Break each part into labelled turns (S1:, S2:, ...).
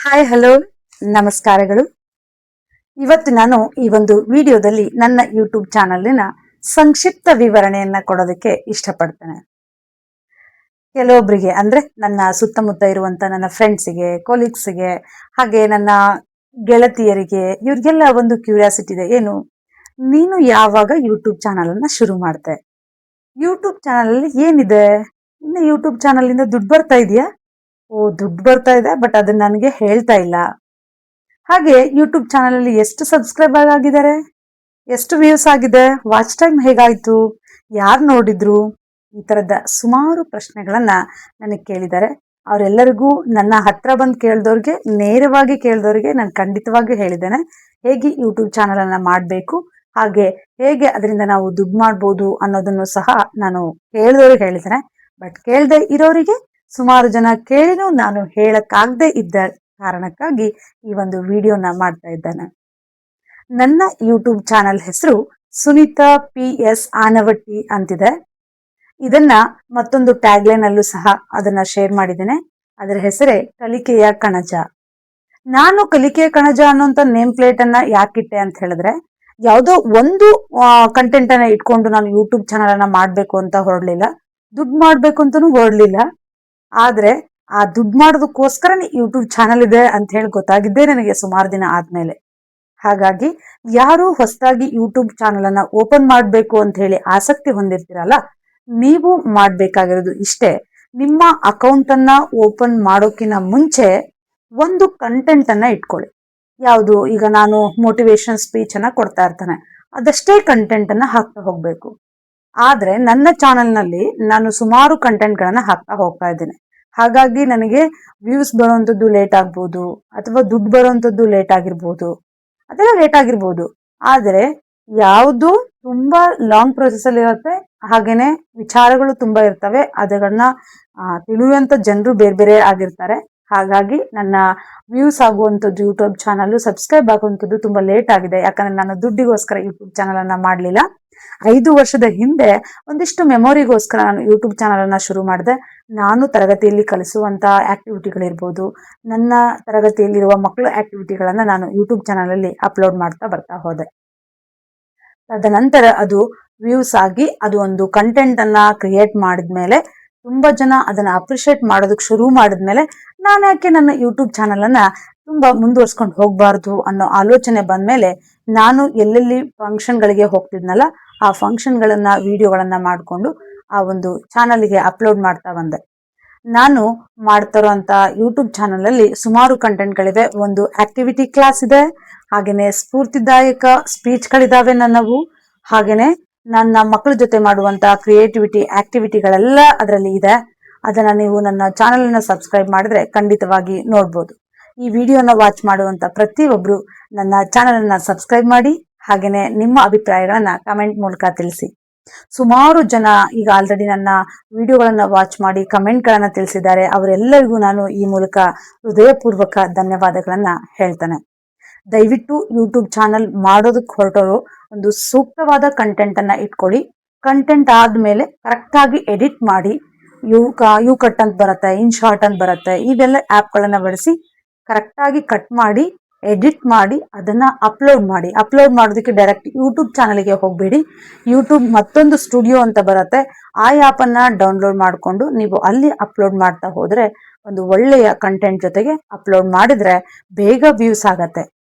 S1: Hi hello ನಮಸ್ಕಾರಗಳು. ಇವತ್ತು ನಾನು ಈ ಒಂದು ವಿಡಿಯೋದಲ್ಲಿ ನನ್ನ ಯೂಟ್ಯೂಬ್ ಚಾನಲಿನ ಸಂಕ್ಷಿಪ್ತ ವಿವರಣೆಯನ್ನ ಕೊಡೋದಕ್ಕೆ ಇಷ್ಟಪಡ್ತೇನೆ. ಕೆಲವೊಬ್ಬರಿಗೆ ಅಂದ್ರೆ ನನ್ನ ಸುತ್ತಮುತ್ತ ಇರುವಂತ ನನ್ನ ಫ್ರೆಂಡ್ಸಿಗೆ, ಕೊಲೀಗ್ಸ್ಗೆ, ಹಾಗೆ ನನ್ನ ಗೆಳತಿಯರಿಗೆ ಇವ್ರಿಗೆಲ್ಲ ಒಂದು ಕ್ಯೂರಿಯಾಸಿಟಿ ಇದೆ. ಏನು, ನೀನು ಯಾವಾಗ ಯೂಟ್ಯೂಬ್ ಚಾನಲ್ ಅನ್ನ ಶುರು ಮಾಡ್ತೆ? ಯೂಟ್ಯೂಬ್ ಚಾನಲ್ ಅಲ್ಲಿ ಏನಿದೆ? ಇನ್ನು ಯೂಟ್ಯೂಬ್ ಚಾನಲ್ ಇಂದ ದುಡ್ಡು ಬರ್ತಾ ಇದೆಯಾ? ಓ, ದುಡ್ಡು ಬರ್ತಾ ಇದೆ, ಬಟ್ ಅದನ್ನ ನನಗೆ ಹೇಳ್ತಾ ಇಲ್ಲ. ಹಾಗೆ ಯೂಟ್ಯೂಬ್ ಚಾನಲ್ ಅಲ್ಲಿ ಎಷ್ಟು ಸಬ್ಸ್ಕ್ರೈಬರ್ ಆಗಿದ್ದಾರೆ, ಎಷ್ಟು ವ್ಯೂಸ್ ಆಗಿದೆ, ವಾಚ್ ಟೈಮ್ ಹೇಗಾಯ್ತು, ಯಾರು ನೋಡಿದ್ರು, ಈ ತರದ ಸುಮಾರು ಪ್ರಶ್ನೆಗಳನ್ನ ನನಗೆ ಕೇಳಿದ್ದಾರೆ. ಅವರೆಲ್ಲರಿಗೂ ನನ್ನ ಹತ್ರ ಬಂದು ಕೇಳಿದವ್ರಿಗೆ, ನೇರವಾಗಿ ಕೇಳಿದವ್ರಿಗೆ ನಾನು ಖಂಡಿತವಾಗಿ ಹೇಳಿದ್ದೇನೆ ಹೇಗೆ ಯೂಟ್ಯೂಬ್ ಚಾನಲ್ ಅನ್ನ ಮಾಡಬೇಕು, ಹಾಗೆ ಹೇಗೆ ಅದರಿಂದ ನಾವು ದುಡ್ಡು ಮಾಡ್ಬೋದು ಅನ್ನೋದನ್ನು ಸಹ ನಾನು ಕೇಳಿದವ್ರಿಗೆ ಹೇಳಿದ್ದೇನೆ. ಬಟ್ ಕೇಳದೆ ಇರೋರಿಗೆ, ಸುಮಾರು ಜನ ಕೇಳಿನೂ ನಾನು ಹೇಳಕ್ಕಾಗದೆ ಇದ್ದ ಕಾರಣಕ್ಕಾಗಿ ಈ ಒಂದು ವಿಡಿಯೋನ ಮಾಡ್ತಾ ಇದ್ದೇನೆ. ನನ್ನ ಯೂಟ್ಯೂಬ್ ಚಾನಲ್ ಹೆಸರು ಸುನೀತಾ PS ಆನವಟ್ಟಿ ಅಂತಿದೆ. ಇದನ್ನ ಮತ್ತೊಂದು ಟ್ಯಾಗ್ಲೈನ್ ಅಲ್ಲೂ ಸಹ ಅದನ್ನ ಶೇರ್ ಮಾಡಿದ್ದೇನೆ. ಅದರ ಹೆಸರೇ ಕಲಿಕೆಯ ಕಣಜ. ನಾನು ಕಲಿಕೆಯ ಕಣಜ ಅನ್ನೋಂತ ನೇಮ್ ಪ್ಲೇಟ್ ಅನ್ನ ಯಾಕಿಟ್ಟೆ ಅಂತ ಹೇಳಿದ್ರೆ, ಯಾವುದೋ ಒಂದು ಕಂಟೆಂಟ್ ಅನ್ನ ಇಟ್ಕೊಂಡು ನಾನು ಯೂಟ್ಯೂಬ್ ಚಾನಲ್ ಅನ್ನ ಮಾಡ್ಬೇಕು ಅಂತ ಹೊರಡ್ಲಿಲ್ಲ, ದುಡ್ಡು ಮಾಡ್ಬೇಕು ಅಂತಾನು ಹೊರಡ್ಲಿಲ್ಲ. ಆದ್ರೆ ಆ ದುಡ್ಡು ಮಾಡೋದಕ್ಕೋಸ್ಕರನೇ ಯೂಟ್ಯೂಬ್ ಚಾನಲ್ ಇದೆ ಅಂತ ಹೇಳಿ ಗೊತ್ತಾಗಿದ್ದೇ ನನಗೆ ಸುಮಾರು ದಿನ ಆದ್ಮೇಲೆ. ಹಾಗಾಗಿ ಯಾರು ಹೊಸದಾಗಿ ಯೂಟ್ಯೂಬ್ ಚಾನಲ್ ಅನ್ನ ಓಪನ್ ಮಾಡಬೇಕು ಅಂತ ಹೇಳಿ ಆಸಕ್ತಿ ಹೊಂದಿರ್ತೀರಲ್ಲ, ನೀವು ಮಾಡ್ಬೇಕಾಗಿರೋದು ಇಷ್ಟೇ. ನಿಮ್ಮ ಅಕೌಂಟ್ ಅನ್ನ ಓಪನ್ ಮಾಡೋಕಿನ ಮುಂಚೆ ಒಂದು ಕಂಟೆಂಟ್ ಅನ್ನ ಇಟ್ಕೊಳ್ಳಿ. ಯಾವುದು, ಈಗ ನಾನು ಮೋಟಿವೇಶನ್ ಸ್ಪೀಚ್ ಅನ್ನ ಕೊಡ್ತಾ ಇರ್ತಾನೆ, ಅದಷ್ಟೇ ಕಂಟೆಂಟ್ ಅನ್ನ ಹಾಕ್ತಾ ಹೋಗ್ಬೇಕು. ಆದ್ರೆ ನನ್ನ ಚಾನೆಲ್ ನಲ್ಲಿ ನಾನು ಸುಮಾರು ಕಂಟೆಂಟ್ ಗಳನ್ನ ಹಾಕ್ತಾ ಹೋಗ್ತಾ ಇದ್ದೇನೆ. ಹಾಗಾಗಿ ನನಗೆ ವ್ಯೂಸ್ ಬರುವಂತದ್ದು ಲೇಟ್ ಆಗ್ಬೋದು, ಅಥವಾ ದುಡ್ಡು ಬರುವಂತದ್ದು ಲೇಟ್ ಆಗಿರ್ಬೋದು, ಅದೆಲ್ಲ ಲೇಟ್ ಆಗಿರ್ಬೋದು. ಆದ್ರೆ ಯಾವುದು ತುಂಬಾ ಲಾಂಗ್ ಪ್ರೊಸೆಸ್ ಅಲ್ಲಿ ಇರುತ್ತೆ, ಹಾಗೇನೆ ವಿಚಾರಗಳು ತುಂಬಾ ಇರ್ತವೆ, ಅದನ್ನ ತಿಳಿಯುವಂತ ಜನರು ಬೇರೆ ಬೇರೆ ಆಗಿರ್ತಾರೆ. ಹಾಗಾಗಿ ನನ್ನ ವ್ಯೂಸ್ ಆಗುವಂಥದ್ದು, ಯೂಟ್ಯೂಬ್ ಚಾನಲ್ ಸಬ್ಸ್ಕ್ರೈಬ್ ಆಗುವಂಥದ್ದು ತುಂಬಾ ಲೇಟ್ ಆಗಿದೆ. ಯಾಕಂದ್ರೆ ನಾನು ದುಡ್ಡಿಗೋಸ್ಕರ ಯೂಟ್ಯೂಬ್ ಚಾನಲ್ ಅನ್ನ ಮಾಡ್ಲಿಲ್ಲ. 5 ವರ್ಷದ ಹಿಂದೆ ಒಂದಿಷ್ಟು ಮೆಮೊರಿಗೋಸ್ಕರ ನಾನು ಯೂಟ್ಯೂಬ್ ಚಾನಲ್ ಅನ್ನ ಶುರು ಮಾಡಿದೆ. ನಾನು ತರಗತಿಯಲ್ಲಿ ಕಲಿಸುವಂತ ಆಕ್ಟಿವಿಟಿಗಳಿರ್ಬೋದು, ನನ್ನ ತರಗತಿಯಲ್ಲಿರುವ ಮಕ್ಕಳ ಆಕ್ಟಿವಿಟಿಗಳನ್ನ ನಾನು ಯೂಟ್ಯೂಬ್ ಚಾನಲ್ ಅಲ್ಲಿ ಅಪ್ಲೋಡ್ ಮಾಡ್ತಾ ಬರ್ತಾ ಹೋದೆ. ತದನಂತರ ಅದು ವ್ಯೂಸ್ ಆಗಿ ಅದು ಒಂದು ಕಂಟೆಂಟ್ ಅನ್ನ ಕ್ರಿಯೇಟ್ ಮಾಡಿದ್ಮೇಲೆ, ತುಂಬಾ ಜನ ಅದನ್ನ ಅಪ್ರಿಶಿಯೇಟ್ ಮಾಡೋದಕ್ಕೆ ಶುರು ಮಾಡಿದ್ಮೇಲೆ, ನಾನು ಯಾಕೆ ನನ್ನ ಯೂಟ್ಯೂಬ್ ಚಾನಲ್ ಅನ್ನ ತುಂಬಾ ಮುಂದುವರ್ಸ್ಕೊಂಡು ಹೋಗ್ಬಾರ್ದು ಅನ್ನೋ ಆಲೋಚನೆ ಬಂದ್ಮೇಲೆ, ನಾನು ಎಲ್ಲೆಲ್ಲಿ ಫಂಕ್ಷನ್ ಗಳಿಗೆ ಹೋಗ್ತಿದ್ನಲ್ಲ, ಆ ಫಂಕ್ಷನ್ ಗಳನ್ನ ವಿಡಿಯೋಗಳನ್ನ ಮಾಡಿಕೊಂಡು ಆ ಒಂದು ಚಾನಲ್ಗೆ ಅಪ್ಲೋಡ್ ಮಾಡ್ತಾ ಬಂದೆ. ನಾನು ಮಾಡ್ತಿರೋಂತ ಯೂಟ್ಯೂಬ್ ಚಾನಲ್ ಅಲ್ಲಿ ಸುಮಾರು ಕಂಟೆಂಟ್ ಗಳಿವೆ. ಒಂದು ಆಕ್ಟಿವಿಟಿ ಕ್ಲಾಸ್ ಇದೆ, ಹಾಗೇನೆ ಸ್ಫೂರ್ತಿದಾಯಕ ಸ್ಪೀಚ್ ಗಳಿದಾವೆ ನನ್ನವು, ಹಾಗೇನೆ ನನ್ನ ಮಕ್ಕಳ ಜೊತೆ ಮಾಡುವಂತ ಕ್ರಿಯೇಟಿವಿಟಿ ಆಕ್ಟಿವಿಟಿಗಳೆಲ್ಲ ಅದರಲ್ಲಿ ಇದೆ. ಅದನ್ನ ನೀವು ನನ್ನ ಚಾನಲ್ ಅನ್ನ ಸಬ್ಸ್ಕ್ರೈಬ್ ಮಾಡಿದ್ರೆ ಖಂಡಿತವಾಗಿ ನೋಡ್ಬೋದು. ಈ ವಿಡಿಯೋನ ವಾಚ್ ಮಾಡುವಂತ ಪ್ರತಿಯೊಬ್ರು ನನ್ನ ಚಾನಲ್ ಅನ್ನ ಸಬ್ಸ್ಕ್ರೈಬ್ ಮಾಡಿ, ಹಾಗೇನೆ ನಿಮ್ಮ ಅಭಿಪ್ರಾಯಗಳನ್ನ ಕಮೆಂಟ್ ಮೂಲಕ ತಿಳಿಸಿ. ಸುಮಾರು ಜನ ಈಗ ಆಲ್ರೆಡಿ ನನ್ನ ವಿಡಿಯೋಗಳನ್ನ ವಾಚ್ ಮಾಡಿ ಕಮೆಂಟ್ ಗಳನ್ನ ತಿಳಿಸಿದ್ದಾರೆ. ಅವರೆಲ್ಲರಿಗೂ ನಾನು ಈ ಮೂಲಕ ಹೃದಯಪೂರ್ವಕ ಧನ್ಯವಾದಗಳನ್ನ ಹೇಳ್ತೇನೆ. ದಯವಿಟ್ಟು ಯೂಟ್ಯೂಬ್ ಚಾನಲ್ ಮಾಡೋದಕ್ಕೆ ಹೊರಟೋರು ಒಂದು ಸೂಕ್ತವಾದ ಕಂಟೆಂಟ್ ಅನ್ನ ಇಟ್ಕೊಳ್ಳಿ. ಕಂಟೆಂಟ್ ಆದ್ಮೇಲೆ ಕರೆಕ್ಟ್ ಆಗಿ ಎಡಿಟ್ ಮಾಡಿ, ಯು ಕಟ್ ಅಂತ ಬರುತ್ತೆ, ಇನ್ ಶಾರ್ಟ್ ಅಂತ ಬರುತ್ತೆ, ಇವೆಲ್ಲ ಆ್ಯಪ್ಗಳನ್ನ ಬಳಸಿ ಕರೆಕ್ಟ್ ಆಗಿ ಕಟ್ ಮಾಡಿ, ಎಡಿಟ್ ಮಾಡಿ ಅದನ್ನ ಅಪ್ಲೋಡ್ ಮಾಡಿ. ಅಪ್ಲೋಡ್ ಮಾಡೋದಕ್ಕೆ ಡೈರೆಕ್ಟ್ ಯೂಟ್ಯೂಬ್ ಚಾನಲ್ಗೆ ಹೋಗಬೇಡಿ. ಯೂಟ್ಯೂಬ್ ಮತ್ತೊಂದು ಸ್ಟುಡಿಯೋ ಅಂತ ಬರುತ್ತೆ, ಆ ಆ್ಯಪ್ ಅನ್ನ ಡೌನ್ಲೋಡ್ ಮಾಡಿಕೊಂಡು ನೀವು ಅಲ್ಲಿ ಅಪ್ಲೋಡ್ ಮಾಡ್ತಾ ಹೋದ್ರೆ, ಒಂದು ಒಳ್ಳೆಯ ಕಂಟೆಂಟ್ ಜೊತೆಗೆ ಅಪ್ಲೋಡ್ ಮಾಡಿದ್ರೆ ಬೇಗ ವ್ಯೂಸ್ ಆಗತ್ತೆ.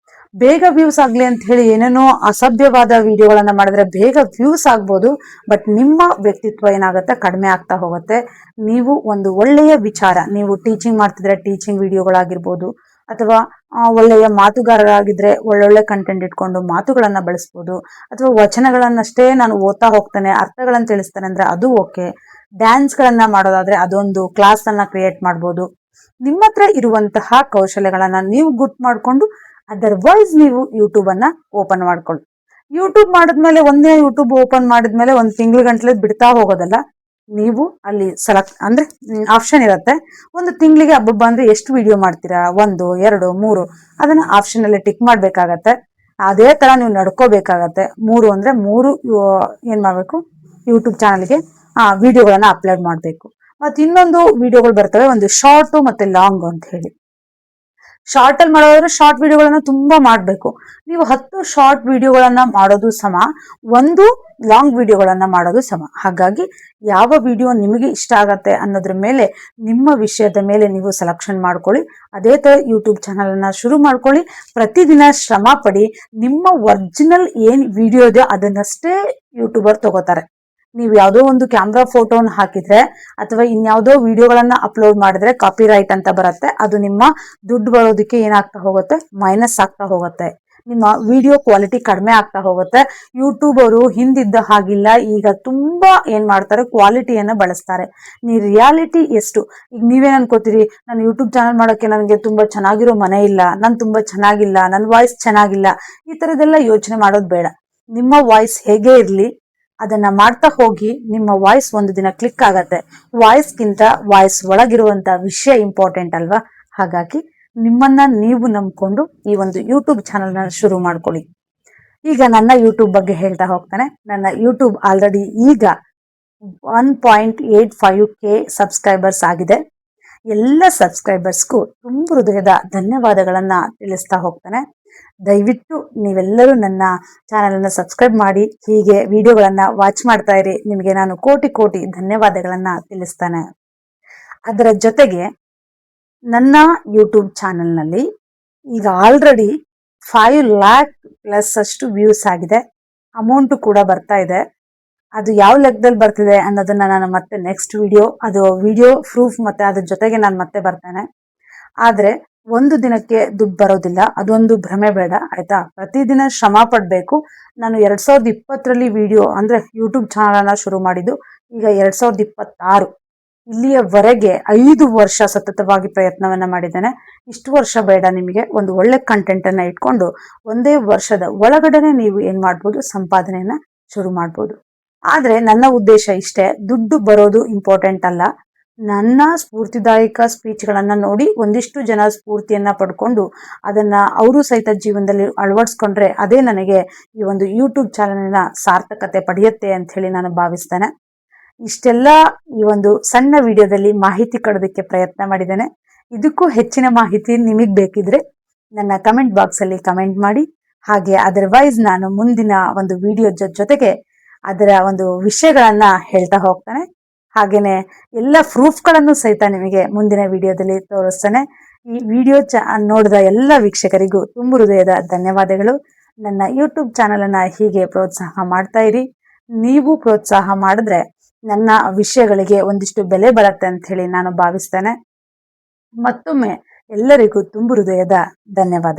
S1: ಬೇಗ ವ್ಯೂಸ್ ಆಗ್ಲಿ ಅಂತ ಹೇಳಿ ಏನೇನೋ ಅಸಭ್ಯವಾದ ವಿಡಿಯೋಗಳನ್ನ ಮಾಡಿದ್ರೆ ಬೇಗ ವ್ಯೂಸ್ ಆಗ್ಬೋದು, ಬಟ್ ನಿಮ್ಮ ವ್ಯಕ್ತಿತ್ವ ಏನಾಗುತ್ತೆ, ಕಡಿಮೆ ಆಗ್ತಾ ಹೋಗುತ್ತೆ. ನೀವು ಒಂದು ಒಳ್ಳೆಯ ವಿಚಾರ, ನೀವು ಟೀಚಿಂಗ್ ಮಾಡ್ತಿದ್ರೆ ಟೀಚಿಂಗ್ ವಿಡಿಯೋಗಳಾಗಿರ್ಬೋದು, ಅಥವಾ ಒಳ್ಳೆಯ ಮಾತುಗಾರರಾಗಿದ್ರೆ ಒಳ್ಳೊಳ್ಳೆ ಕಂಟೆಂಟ್ ಇಟ್ಕೊಂಡು ಮಾತುಗಳನ್ನ ಬಳಸ್ಬೋದು, ಅಥವಾ ವಚನಗಳನ್ನಷ್ಟೇ ನಾನು ಓದ್ತಾ ಹೋಗ್ತೇನೆ, ಅರ್ಥಗಳನ್ನ ತಿಳಿಸ್ತೇನೆ ಅಂದ್ರೆ ಅದು ಓಕೆ. ಡ್ಯಾನ್ಸ್ ಗಳನ್ನ ಮಾಡೋದಾದ್ರೆ ಅದೊಂದು ಕ್ಲಾಸ್ ಅನ್ನ ಕ್ರಿಯೇಟ್ ಮಾಡ್ಬೋದು. ನಿಮ್ಮ ಹತ್ರ ಇರುವಂತಹ ಕೌಶಲ್ಯಗಳನ್ನ ನೀವು ಗುರ್ತು ಮಾಡ್ಕೊಂಡು ಅದರ್ವೈಸ್ ನೀವು ಯೂಟ್ಯೂಬ್ ಅನ್ನ ಓಪನ್ ಮಾಡ್ಕೊಳ್ಳಿ. ಯೂಟ್ಯೂಬ್ ಮಾಡಿದ್ಮೇಲೆ, ಒಂದೇ ಯೂಟ್ಯೂಬ್ ಓಪನ್ ಮಾಡಿದ್ಮೇಲೆ ಒಂದು ತಿಂಗಳ ಗಂಟ್ಲೆ ಬಿಡ್ತಾ ಹೋಗೋದಲ್ಲ. ನೀವು ಅಲ್ಲಿ ಸೆಲೆಕ್ಟ್ ಅಂದ್ರೆ ಆಪ್ಷನ್ ಇರುತ್ತೆ, ಒಂದು ತಿಂಗಳಿಗೆ ಹಬ್ಬ ಅಂದ್ರೆ ಎಷ್ಟು ವಿಡಿಯೋ ಮಾಡ್ತೀರಾ, 1, 2, 3 ಅದನ್ನ ಆಪ್ಷನ್ ಅಲ್ಲಿ ಟಿಕ್ ಮಾಡ್ಬೇಕಾಗತ್ತೆ. ಅದೇ ತರ ನೀವು ನಡ್ಕೋಬೇಕಾಗತ್ತೆ. 3 ಅಂದ್ರೆ 3 ಏನ್ ಮಾಡ್ಬೇಕು, ಯೂಟ್ಯೂಬ್ ಚಾನಲ್ಗೆ ವಿಡಿಯೋಗಳನ್ನ ಅಪ್ಲೋಡ್ ಮಾಡ್ಬೇಕು. ಮತ್ತೆ ಇನ್ನೊಂದು ವಿಡಿಯೋಗಳು ಬರ್ತವೆ, ಒಂದು ಶಾರ್ಟ್ ಮತ್ತೆ ಲಾಂಗ್ ಅಂತ ಹೇಳಿ. ಶಾರ್ಟ್ ಅಲ್ಲಿ ಮಾಡೋದಾದ್ರೆ ಶಾರ್ಟ್ ವಿಡಿಯೋಗಳನ್ನ ತುಂಬಾ ಮಾಡ್ಬೇಕು. ನೀವು 10 ಶಾರ್ಟ್ ವಿಡಿಯೋಗಳನ್ನ ಮಾಡೋದು ಸಮ, ಒಂದು ಲಾಂಗ್ ವಿಡಿಯೋಗಳನ್ನ ಮಾಡೋದು ಸಮ. ಹಾಗಾಗಿ ಯಾವ ವಿಡಿಯೋ ನಿಮಗೆ ಇಷ್ಟ ಆಗತ್ತೆ ಅನ್ನೋದ್ರ ಮೇಲೆ, ನಿಮ್ಮ ವಿಷಯದ ಮೇಲೆ ನೀವು ಸೆಲೆಕ್ಷನ್ ಮಾಡ್ಕೊಳ್ಳಿ. ಅದೇ ತರ ಯೂಟ್ಯೂಬ್ ಚಾನಲ್ ಅನ್ನ ಶುರು ಮಾಡ್ಕೊಳ್ಳಿ. ಪ್ರತಿದಿನ ಶ್ರಮ ಪಡಿ. ನಿಮ್ಮ ಒರಿಜಿನಲ್ ಏನ್ ವಿಡಿಯೋ ಇದೆ ಅದನ್ನಷ್ಟೇ ಯೂಟ್ಯೂಬರ್ ತಗೋತಾರೆ. ನೀವು ಯಾವುದೋ ಒಂದು ಕ್ಯಾಮ್ರಾ ಫೋಟೋನ ಹಾಕಿದ್ರೆ ಅಥವಾ ಇನ್ಯಾವುದೋ ವಿಡಿಯೋಗಳನ್ನ ಅಪ್ಲೋಡ್ ಮಾಡಿದ್ರೆ ಕಾಪಿ ರೈಟ್ ಅಂತ ಬರುತ್ತೆ. ಅದು ನಿಮ್ಮ ದುಡ್ಡು ಬರೋದಕ್ಕೆ ಏನಾಗ್ತಾ ಹೋಗುತ್ತೆ, ಮೈನಸ್ ಆಗ್ತಾ ಹೋಗುತ್ತೆ. ನಿಮ್ಮ ವಿಡಿಯೋ ಕ್ವಾಲಿಟಿ ಕಡಿಮೆ ಆಗ್ತಾ ಹೋಗುತ್ತೆ. ಯೂಟ್ಯೂಬ್ ಅವರು ಹಿಂದಿದ್ದ ಹಾಗಿಲ್ಲ, ಈಗ ತುಂಬಾ ಏನ್ ಮಾಡ್ತಾರೆ, ಕ್ವಾಲಿಟಿಯನ್ನ ಬಳಸ್ತಾರೆ. ರಿಯಾಲಿಟಿ ಎಷ್ಟು, ಈಗ ನೀವೇನ್ ಅನ್ಕೋತೀರಿ, ನಾನು ಯೂಟ್ಯೂಬ್ ಚಾನಲ್ ಮಾಡೋಕೆ ನನಗೆ ತುಂಬಾ ಚೆನ್ನಾಗಿರೋ ಮನೆ ಇಲ್ಲ, ನಾನು ತುಂಬಾ ಚೆನ್ನಾಗಿಲ್ಲ, ನನ್ನ ವಾಯ್ಸ್ ಚೆನ್ನಾಗಿಲ್ಲ, ಈ ತರದೆಲ್ಲ ಯೋಚನೆ ಮಾಡೋದು ಬೇಡ. ನಿಮ್ಮ ವಾಯ್ಸ್ ಹೇಗೆ ಇರ್ಲಿ, ಅದನ್ನ ಮಾಡ್ತಾ ಹೋಗಿ. ನಿಮ್ಮ ವಾಯ್ಸ್ ಒಂದು ದಿನ ಕ್ಲಿಕ್ ಆಗತ್ತೆ. ವಾಯ್ಸ್ಗಿಂತ ವಾಯ್ಸ್ ಒಳಗಿರುವಂತ ವಿಷಯ ಇಂಪಾರ್ಟೆಂಟ್ ಅಲ್ವಾ? ಹಾಗಾಗಿ ನಿಮ್ಮನ್ನ ನೀವು ನಂಬ್ಕೊಂಡು ಈ ಒಂದು ಯೂಟ್ಯೂಬ್ ಚಾನಲ್ನ ಶುರು ಮಾಡ್ಕೊಳ್ಳಿ. ಈಗ ನನ್ನ ಯೂಟ್ಯೂಬ್ ಬಗ್ಗೆ ಹೇಳ್ತಾ ಹೋಗ್ತಾನೆ. ನನ್ನ ಯೂಟ್ಯೂಬ್ ಆಲ್ರೆಡಿ ಈಗ 1.85K ಸಬ್ಸ್ಕ್ರೈಬರ್ಸ್ ಆಗಿದೆ. ಎಲ್ಲ ಸಬ್ಸ್ಕ್ರೈಬರ್ಸ್ಗೂ ತುಂಬ ಹೃದಯದ ಧನ್ಯವಾದಗಳನ್ನ ತಿಳಿಸ್ತಾ ಹೋಗ್ತಾನೆ. ದಯವಿಟ್ಟು ನೀವೆಲ್ಲರೂ ನನ್ನ ಚಾನಲ್ ಅನ್ನ ಸಬ್ಸ್ಕ್ರೈಬ್ ಮಾಡಿ, ಹೀಗೆ ವಿಡಿಯೋಗಳನ್ನ ವಾಚ್ ಮಾಡ್ತಾ ಇರಿ. ನಿಮಗೆ ನಾನು ಕೋಟಿ ಕೋಟಿ ಧನ್ಯವಾದಗಳನ್ನ ತಿಳಿಸ್ತಾನೆ. ಅದರ ಜೊತೆಗೆ ನನ್ನ ಯೂಟ್ಯೂಬ್ ಚಾನಲ್ನಲ್ಲಿ ಈಗ ಆಲ್ರೆಡಿ 5 lakh ಪ್ಲಸ್ ಅಷ್ಟು ವ್ಯೂಸ್ ಆಗಿದೆ. ಅಮೌಂಟ್ ಕೂಡ ಬರ್ತಾ ಇದೆ. ಅದು ಯಾವ ಲೆಕ್ಕದಲ್ಲಿ ಬರ್ತಿದೆ ಅನ್ನೋದನ್ನ ನಾನು ಮತ್ತೆ ನೆಕ್ಸ್ಟ್ ವಿಡಿಯೋ ಪ್ರೂಫ್ ಮತ್ತೆ ಅದ್ರ ಜೊತೆಗೆ ನಾನು ಮತ್ತೆ ಬರ್ತೇನೆ. ಆದ್ರೆ ಒಂದು ದಿನಕ್ಕೆ ದುಡ್ಡು ಬರೋದಿಲ್ಲ, ಅದೊಂದು ಭ್ರಮೆ ಬೇಡ ಆಯ್ತಾ. ಪ್ರತಿದಿನ ಶ್ರಮ ಪಡ್ಬೇಕು. ನಾನು 2020ರಲ್ಲಿ ವಿಡಿಯೋ ಅಂದ್ರೆ ಯೂಟ್ಯೂಬ್ ಚಾನಲ್ ಅನ್ನ ಶುರು ಮಾಡಿದ್ದು, ಈಗ 2026 ಇಲ್ಲಿಯವರೆಗೆ 5 ವರ್ಷ ಸತತವಾಗಿ ಪ್ರಯತ್ನವನ್ನ ಮಾಡಿದ್ದೇನೆ. ಇಷ್ಟು ವರ್ಷ ಬೇಡ ನಿಮಗೆ, ಒಂದು ಒಳ್ಳೆ ಕಂಟೆಂಟ್ ಅನ್ನ ಇಟ್ಕೊಂಡು ಒಂದೇ ವರ್ಷದ ಒಳಗಡೆನೆ ನೀವು ಏನ್ ಮಾಡ್ಬೋದು, ಸಂಪಾದನೆಯನ್ನ ಶುರು ಮಾಡ್ಬೋದು. ಆದ್ರೆ ನನ್ನ ಉದ್ದೇಶ ಇಷ್ಟೇ, ದುಡ್ಡು ಬರೋದು ಇಂಪಾರ್ಟೆಂಟ್ ಅಲ್ಲ. ನನ್ನ ಸ್ಫೂರ್ತಿದಾಯಕ ಸ್ಪೀಚ್ಗಳನ್ನ ನೋಡಿ ಒಂದಿಷ್ಟು ಜನ ಸ್ಫೂರ್ತಿಯನ್ನ ಪಡ್ಕೊಂಡು ಅದನ್ನ ಅವರು ಸಹಿತ ಜೀವನದಲ್ಲಿ ಅಳವಡಿಸ್ಕೊಂಡ್ರೆ ಅದೇ ನನಗೆ ಈ ಒಂದು ಯೂಟ್ಯೂಬ್ ಚಾನಲ್ನ ಸಾರ್ಥಕತೆ ಪಡೆಯುತ್ತೆ ಅಂತ ಹೇಳಿ ನಾನು ಭಾವಿಸ್ತೇನೆ. ಇಷ್ಟೆಲ್ಲ ಈ ಒಂದು ಸಣ್ಣ ವಿಡಿಯೋದಲ್ಲಿ ಮಾಹಿತಿ ಕೊಡೋದಕ್ಕೆ ಪ್ರಯತ್ನ ಮಾಡಿದ್ದೇನೆ. ಇದಕ್ಕೂ ಹೆಚ್ಚಿನ ಮಾಹಿತಿ ನಿಮಗೆ ಬೇಕಿದ್ರೆ ನನ್ನ ಕಮೆಂಟ್ ಬಾಕ್ಸ್ ಅಲ್ಲಿ ಕಮೆಂಟ್ ಮಾಡಿ. ಹಾಗೆ ಅದರ್ವೈಸ್ ನಾನು ಮುಂದಿನ ಒಂದು ವಿಡಿಯೋ ಜೊತೆಗೆ ಅದರ ಒಂದು ವಿಷಯಗಳನ್ನ ಹೇಳ್ತಾ ಹೋಗ್ತಾನೆ. ಹಾಗೇನೆ ಎಲ್ಲ ಪ್ರೂಫ್ಗಳನ್ನು ಸಹಿತ ನಿಮಗೆ ಮುಂದಿನ ವಿಡಿಯೋದಲ್ಲಿ ತೋರಿಸ್ತಾನೆ. ಈ ವಿಡಿಯೋ ನೋಡಿದ ಎಲ್ಲ ವೀಕ್ಷಕರಿಗೂ ತುಂಬ ಹೃದಯದ ಧನ್ಯವಾದಗಳು. ನನ್ನ ಯೂಟ್ಯೂಬ್ ಚಾನಲ್ ಅನ್ನ ಹೀಗೆ ಪ್ರೋತ್ಸಾಹ ಮಾಡ್ತಾ ಇರಿ. ನೀವು ಪ್ರೋತ್ಸಾಹ ಮಾಡಿದ್ರೆ ನನ್ನ ವಿಷಯಗಳಿಗೆ ಒಂದಿಷ್ಟು ಬೆಲೆ ಬರುತ್ತೆ ಅಂತ ಹೇಳಿ ನಾನು ಭಾವಿಸ್ತೇನೆ. ಮತ್ತೊಮ್ಮೆ ಎಲ್ಲರಿಗೂ ತುಂಬ ಹೃದಯದ ಧನ್ಯವಾದ.